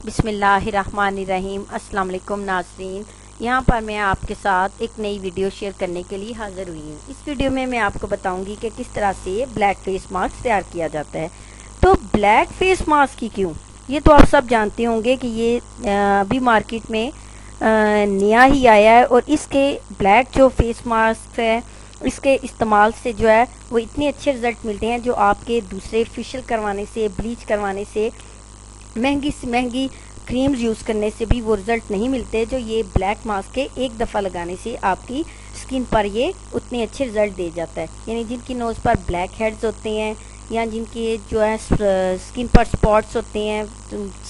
बिस्मिल्लाहिर्रहमानिर्रहीम। अस्सलाम वालेकुम नाज़रीन, यहाँ पर मैं आपके साथ एक नई वीडियो शेयर करने के लिए हाज़िर हुई हूँ। इस वीडियो में मैं आपको बताऊंगी कि किस तरह से ब्लैक फेस मास्क तैयार किया जाता है। तो ब्लैक फेस मास्क की क्यों, ये तो आप सब जानते होंगे कि ये अभी मार्केट में नया ही आया है और इसके ब्लैक जो फेस मास्क है इसके इस्तेमाल से जो है वो इतने अच्छे रिज़ल्ट मिलते हैं जो आपके दूसरे फेशियल करवाने से, ब्लीच करवाने से, महंगी से महंगी क्रीम्स यूज़ करने से भी वो रिज़ल्ट नहीं मिलते जो ये ब्लैक मास्क के एक दफ़ा लगाने से आपकी स्किन पर ये उतने अच्छे रिज़ल्ट दे जाता है। यानी जिनकी नोज़ पर ब्लैक हेड्स होते हैं या जिनके जो है स्किन पर स्पॉट्स होते हैं,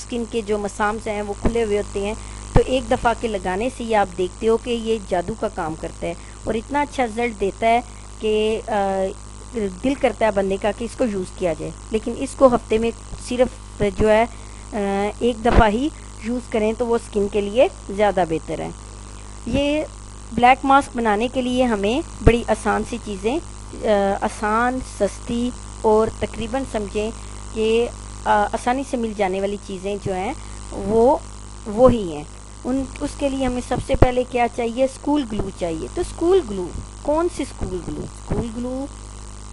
स्किन के जो मसाम्स हैं वो खुले हुए होते हैं, तो एक दफ़ा के लगाने से ये आप देखते हो कि ये जादू का काम करता है और इतना अच्छा रिज़ल्ट देता है कि दिल करता है बंदे का कि इसको यूज़ किया जाए। लेकिन इसको हफ्ते में सिर्फ जो है एक दफ़ा ही यूज़ करें तो वो स्किन के लिए ज़्यादा बेहतर है। ये ब्लैक मास्क बनाने के लिए हमें बड़ी आसान सी चीज़ें, आसान, सस्ती और तकरीबन समझें कि आसानी से मिल जाने वाली चीज़ें जो हैं वो ही हैं। उसके लिए हमें सबसे पहले क्या चाहिए, स्कूल ग्लू चाहिए। तो स्कूल ग्लू, कौन सी स्कूल ग्लू? स्कूल ग्लू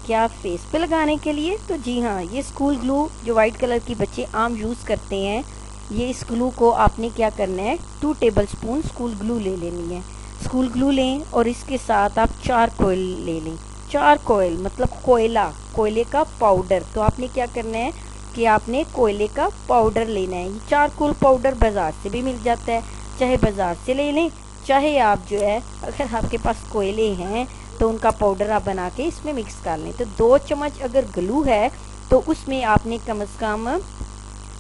क्या फेस पे लगाने के लिए? तो जी हाँ, ये स्कूल ग्लू जो वाइट कलर की बच्चे आम यूज़ करते हैं, ये इस ग्लू को आपने क्या करना है, 2 टेबलस्पून स्कूल ग्लू ले लेनी है। स्कूल ग्लू लें और इसके साथ आप चारकोल ले लें। चारकोल मतलब कोयला, कोयले का पाउडर। तो आपने क्या करना है कि आपने कोयले का पाउडर लेना है। ये चारकोल पाउडर बाज़ार से भी मिल जाता है, चाहे बाज़ार से ले लें, चाहे आप जो है अगर आपके पास कोयले हैं तो उनका पाउडर आप बना के इसमें मिक्स कर लें। तो 2 चम्मच अगर ग्लू है तो उसमें आपने कम से कम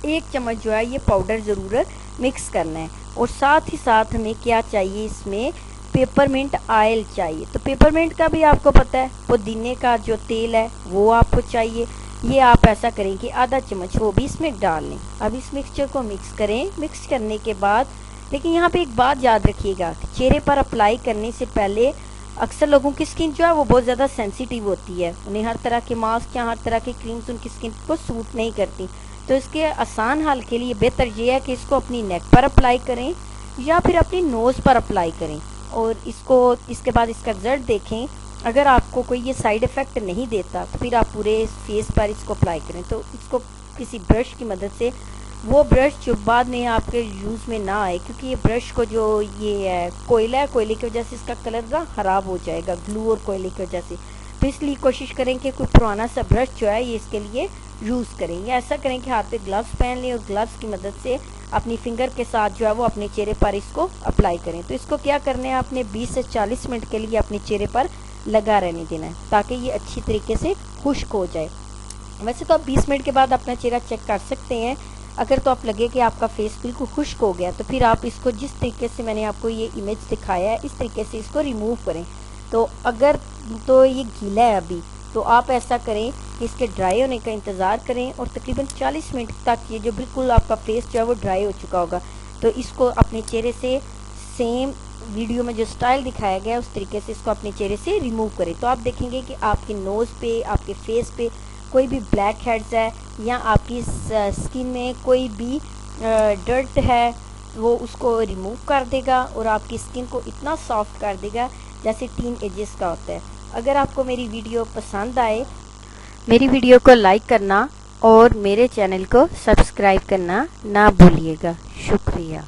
1 चम्मच जो है ये पाउडर ज़रूर मिक्स करना है। और साथ ही साथ हमें क्या चाहिए, इसमें पेपरमिंट ऑयल चाहिए। तो पेपरमिंट का भी आपको पता है, पुदीने का जो तेल है वो आपको चाहिए। ये आप ऐसा करें कि आधा चम्मच वो भी इसमें डाल लें। अब इस मिक्सचर को मिक्स करें। मिक्स करने के बाद लेकिन यहाँ पे एक बात याद रखिएगा, चेहरे पर अप्लाई करने से पहले अक्सर लोगों की स्किन जो है वो बहुत ज़्यादा सेंसिटिव होती है, उन्हें हर तरह के मास्क या हर तरह की क्रीम्स उनकी स्किन को सूट नहीं करती। तो इसके आसान हल के लिए बेहतर ये है कि इसको अपनी नेक पर अप्लाई करें या फिर अपनी नोज़ पर अप्लाई करें और इसके बाद इसका रिजल्ट देखें। अगर आपको कोई ये साइड इफ़ेक्ट नहीं देता तो फिर आप पूरे फेस पर इसको अप्लाई करें। तो इसको किसी ब्रश की मदद से, वो ब्रश जो बाद में आपके यूज़ में ना आए, क्योंकि ये ब्रश को जो ये है कोयला है, कोयले की वजह से इसका कलर ना ख़राब हो जाएगा ग्लू और कोयले की वजह से। तो इसलिए कोशिश करें कि कोई पुराना सा ब्रश जो है ये इसके लिए यूज़ करें, या ऐसा करें कि हाथ पे ग्लव्स पहन लें और ग्लव्स की मदद से अपनी फिंगर के साथ जो है वो अपने चेहरे पर इसको अप्लाई करें। तो इसको क्या करना है, आपने 20 से 40 मिनट के लिए अपने चेहरे पर लगा रहने देना है ताकि ये अच्छी तरीके से खुश्क हो जाए। वैसे तो आप 20 मिनट के बाद अपना चेहरा चेक कर सकते हैं। अगर तो आप लगे कि आपका फेस बिल्कुल खुश्क हो गया तो फिर आप इसको जिस तरीके से मैंने आपको ये इमेज दिखाया है इस तरीके से इसको रिमूव करें। तो अगर तो ये गीला है अभी, तो आप ऐसा करें कि इसके ड्राई होने का इंतज़ार करें और तकरीबन 40 मिनट तक ये जो बिल्कुल आपका फेस जो है वो ड्राई हो चुका होगा। तो इसको अपने चेहरे से सेम वीडियो में जो स्टाइल दिखाया गया है उस तरीके से इसको अपने चेहरे से रिमूव करें। तो आप देखेंगे कि आपके नोज़ पे, आपके फेस पे कोई भी ब्लैक हेड्स है या आपकी स्किन में कोई भी डर्ट है वो उसको रिमूव कर देगा और आपकी स्किन को इतना सॉफ्ट कर देगा जैसे टीन एजेस का होता है। अगर आपको मेरी वीडियो पसंद आए, मेरी वीडियो को लाइक करना और मेरे चैनल को सब्सक्राइब करना ना भूलिएगा। शुक्रिया।